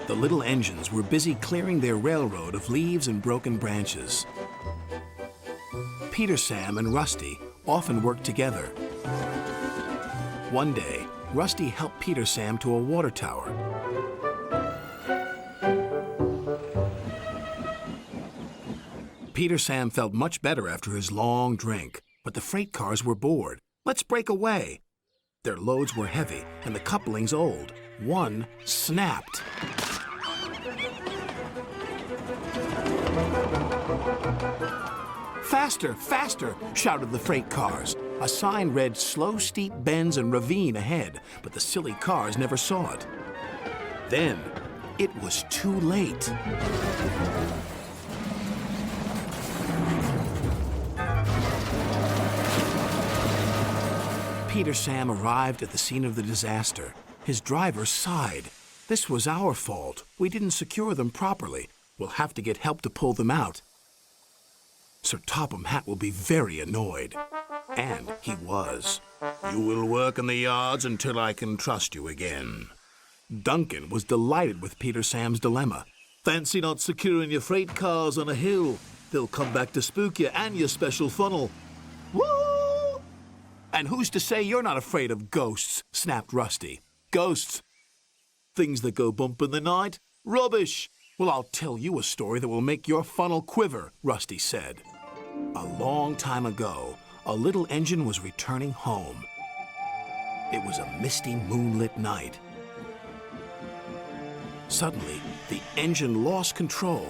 The little engines were busy clearing their railroad of leaves and broken branches. Peter, Sam, and Rusty often worked together. One day, Rusty helped Peter Sam to a water tower. Peter Sam felt much better after his long drink, but the freight cars were bored. Let's break away. Their loads were heavy and the couplings old. One snapped. Faster, faster, shouted the freight cars. A sign read slow, steep bends and ravine ahead, but the silly cars never saw it. Then, it was too late. Peter Sam arrived at the scene of the disaster. His driver sighed. This was our fault. We didn't secure them properly. We'll have to get help to pull them out. Sir Topham Hatt will be very annoyed. And he was. You will work in the yards until I can trust you again. Duncan was delighted with Peter Sam's dilemma. Fancy not securing your freight cars on a hill. They'll come back to spook you and your special funnel. Woo! And who's to say you're not afraid of ghosts? Snapped Rusty. Ghosts? Things that go bump in the night? Rubbish! Well, I'll tell you a story that will make your funnel quiver, Rusty said. A long time ago, a little engine was returning home. It was a misty, moonlit night. Suddenly, the engine lost control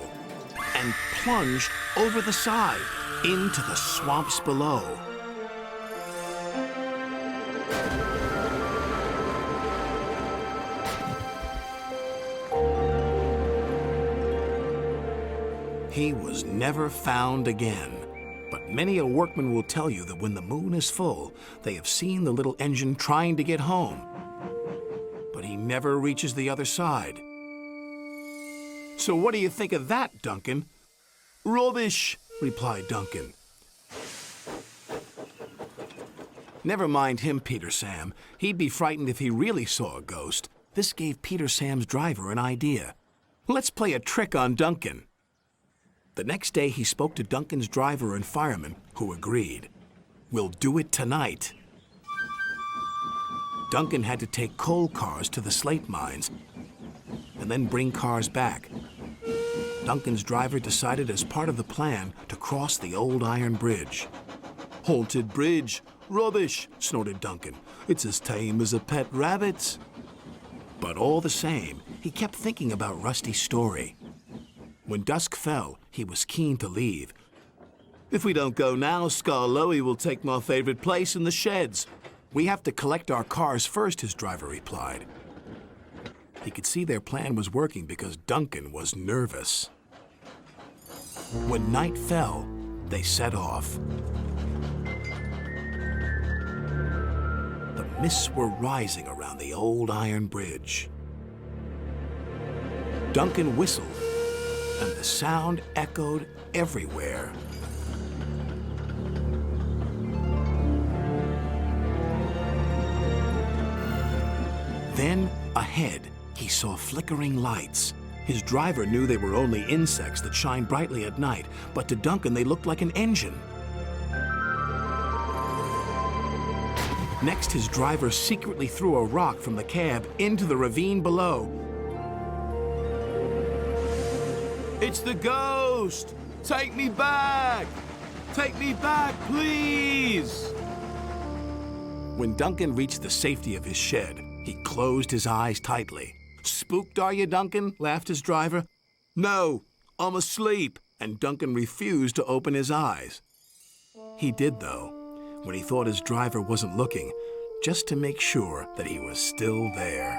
and plunged over the side into the swamps below. He was never found again. But many a workman will tell you that when the moon is full, they have seen the little engine trying to get home. But he never reaches the other side. So what do you think of that, Duncan? Rubbish, replied Duncan. Never mind him, Peter Sam. He'd be frightened if he really saw a ghost. This gave Peter Sam's driver an idea. Let's play a trick on Duncan. The next day, he spoke to Duncan's driver and fireman, who agreed. We'll do it tonight. Duncan had to take coal cars to the slate mines and then bring cars back. Duncan's driver decided as part of the plan to cross the old iron bridge. Haunted bridge. Rubbish, snorted Duncan. It's as tame as a pet rabbit. But all the same, he kept thinking about Rusty's story. When dusk fell, he was keen to leave. If we don't go now, Skarloey will take my favorite place in the sheds. We have to collect our cars first, his driver replied. He could see their plan was working because Duncan was nervous. When night fell, they set off. The mists were rising around the old iron bridge. Duncan whistled, and the sound echoed everywhere. Then, ahead, he saw flickering lights. His driver knew they were only insects that shine brightly at night, but to Duncan they looked like an engine. Next, his driver secretly threw a rock from the cab into the ravine below. It's the ghost! Take me back! Take me back, please! When Duncan reached the safety of his shed, he closed his eyes tightly. Spooked, are you, Duncan? Laughed his driver. No, I'm asleep. And Duncan refused to open his eyes. He did, though, when he thought his driver wasn't looking, just to make sure that he was still there.